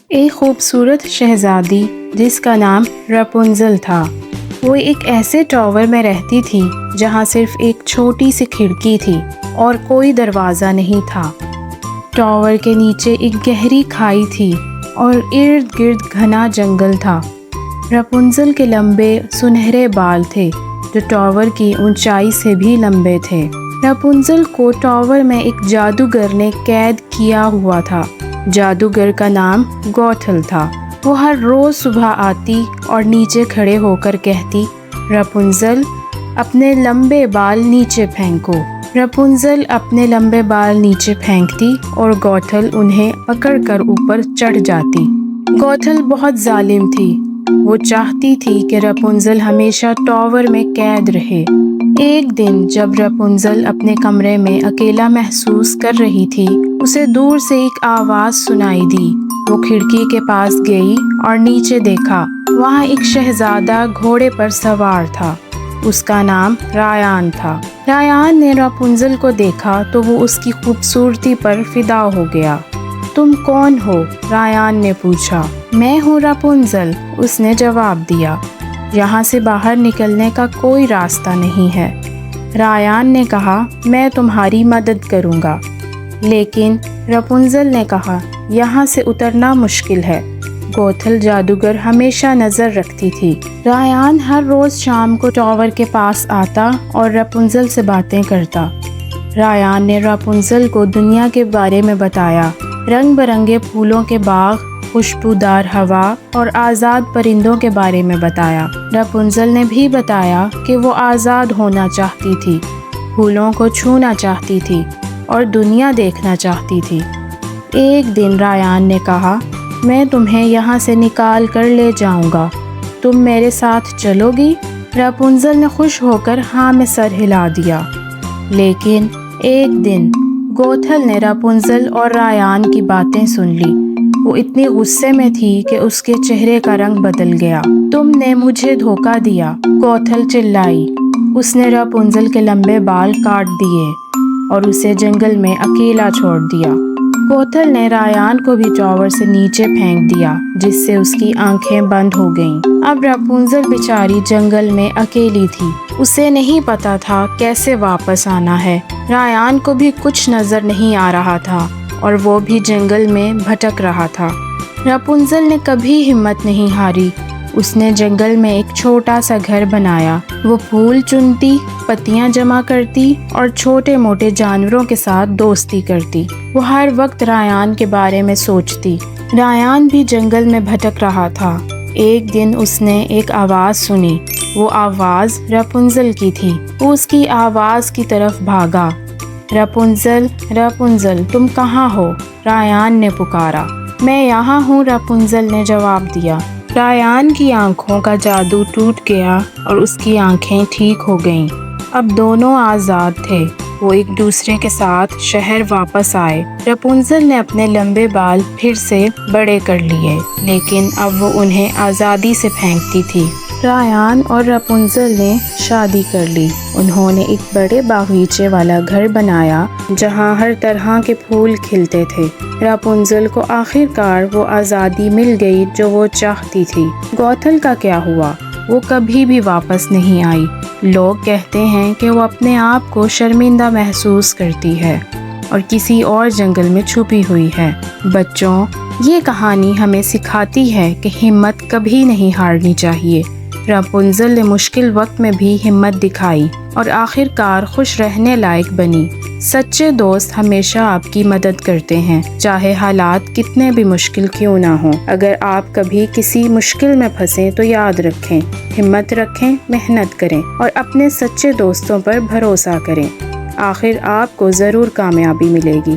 ایک خوبصورت شہزادی جس کا نام رپنزل تھا، وہ ایک ایسے ٹاور میں رہتی تھی جہاں صرف ایک چھوٹی سی کھڑکی تھی اور کوئی دروازہ نہیں تھا۔ ٹاور کے نیچے ایک گہری کھائی تھی اور ارد گرد گھنا جنگل تھا۔ رپنزل کے لمبے سنہرے بال تھے جو ٹاور کی اونچائی سے بھی لمبے تھے۔ رپنزل کو ٹاور میں ایک جادوگر نے قید کیا ہوا تھا۔ جادوگر کا نام گوتھل تھا۔ وہ ہر روز صبح آتی اور نیچے کھڑے ہو کر کہتی، رپنزل اپنے لمبے بال نیچے پھینکو۔ رپنزل اپنے لمبے بال نیچے پھینکتی اور گوتھل انہیں پکڑ کر اوپر چڑھ جاتی۔ گوتھل بہت ظالم تھی۔ وہ چاہتی تھی کہ رپنزل ہمیشہ ٹاور میں قید رہے۔ ایک دن جب رپنزل اپنے کمرے میں اکیلا محسوس کر رہی تھی، اسے دور سے ایک آواز سنائی دی۔ وہ کھڑکی کے پاس گئی اور نیچے دیکھا۔ وہاں ایک شہزادہ گھوڑے پر سوار تھا۔ اس کا نام رایان تھا۔ رایان نے رپنزل کو دیکھا تو وہ اس کی خوبصورتی پر فدا ہو گیا۔ تم کون ہو؟ رایان نے پوچھا۔ میں ہوں رپنزل، اس نے جواب دیا۔ یہاں سے باہر نکلنے کا کوئی راستہ نہیں ہے۔ رایان نے کہا، میں تمہاری مدد کروں گا۔ لیکن رپنزل نے کہا، یہاں سے اترنا مشکل ہے۔ گوتھل جادوگر ہمیشہ نظر رکھتی تھی۔ رایان ہر روز شام کو ٹاور کے پاس آتا اور رپنزل سے باتیں کرتا۔ رایان نے رپنزل کو دنیا کے بارے میں بتایا، رنگ برنگے پھولوں کے باغ، خوشبودار ہوا اور آزاد پرندوں کے بارے میں بتایا۔ رپنزل نے بھی بتایا کہ وہ آزاد ہونا چاہتی تھی، پھولوں کو چھونا چاہتی تھی اور دنیا دیکھنا چاہتی تھی۔ ایک دن رایان نے کہا، میں تمہیں یہاں سے نکال کر لے جاؤں گا، تم میرے ساتھ چلو گی؟ رپنزل نے خوش ہو کر ہاں میں سر ہلا دیا۔ لیکن ایک دن گوتھل نے رپنزل اور رایان کی باتیں سن لی۔ وہ اتنی غصے میں تھی کہ اس کے چہرے کا رنگ بدل گیا۔ تم نے مجھے دھوکہ دیا، گوتھل چلائی۔ اس نے رپنزل کے لمبے بال کاٹ دیے اور اسے جنگل میں اکیلا چھوڑ دیا۔ گوتھل نے رایان کو بھی ٹاور سے نیچے پھینک دیا، جس سے اس کی آنکھیں بند ہو گئیں۔ اب رپنزل بیچاری جنگل میں اکیلی تھی۔ اسے نہیں پتا تھا کیسے واپس آنا ہے۔ رایان کو بھی کچھ نظر نہیں آ رہا تھا اور وہ بھی جنگل میں بھٹک رہا تھا۔ رپنزل نے کبھی ہمت نہیں ہاری۔ اس نے جنگل میں ایک چھوٹا سا گھر بنایا۔ وہ پھول چنتی، پتیاں جمع کرتی اور چھوٹے موٹے جانوروں کے ساتھ دوستی کرتی۔ وہ ہر وقت رایان کے بارے میں سوچتی۔ رایان بھی جنگل میں بھٹک رہا تھا۔ ایک دن اس نے ایک آواز سنی۔ وہ آواز رپنزل کی تھی۔ وہ اس کی آواز کی طرف بھاگا۔ رپنزل، رپنزل تم کہاں ہو؟ رایان نے پکارا۔ میں یہاں ہوں، رپنزل نے جواب دیا۔ رایان کی آنکھوں کا جادو ٹوٹ گیا اور اس کی آنکھیں ٹھیک ہو گئیں۔ اب دونوں آزاد تھے۔ وہ ایک دوسرے کے ساتھ شہر واپس آئے۔ رپنزل نے اپنے لمبے بال پھر سے بڑے کر لیے، لیکن اب وہ انہیں آزادی سے پھینکتی تھی۔ رایان اور رپنزل نے شادی کر لی۔ انہوں نے ایک بڑے باغیچے والا گھر بنایا جہاں ہر طرح کے پھول کھلتے تھے۔ رپنزل کو آخر کار وہ آزادی مل گئی جو وہ چاہتی تھی۔ گوتھل کا کیا ہوا؟ وہ کبھی بھی واپس نہیں آئی۔ لوگ کہتے ہیں کہ وہ اپنے آپ کو شرمندہ محسوس کرتی ہے اور کسی اور جنگل میں چھپی ہوئی ہے۔ بچوں، یہ کہانی ہمیں سکھاتی ہے کہ ہمت کبھی نہیں ہارنی چاہیے۔ رپنزل نے مشکل وقت میں بھی ہمت دکھائی اور آخر کار خوش رہنے لائق بنی۔ سچے دوست ہمیشہ آپ کی مدد کرتے ہیں، چاہے حالات کتنے بھی مشکل کیوں نہ ہوں۔ اگر آپ کبھی کسی مشکل میں پھنسیں تو یاد رکھیں، ہمت رکھیں، محنت کریں اور اپنے سچے دوستوں پر بھروسہ کریں۔ آخر آپ کو ضرور کامیابی ملے گی۔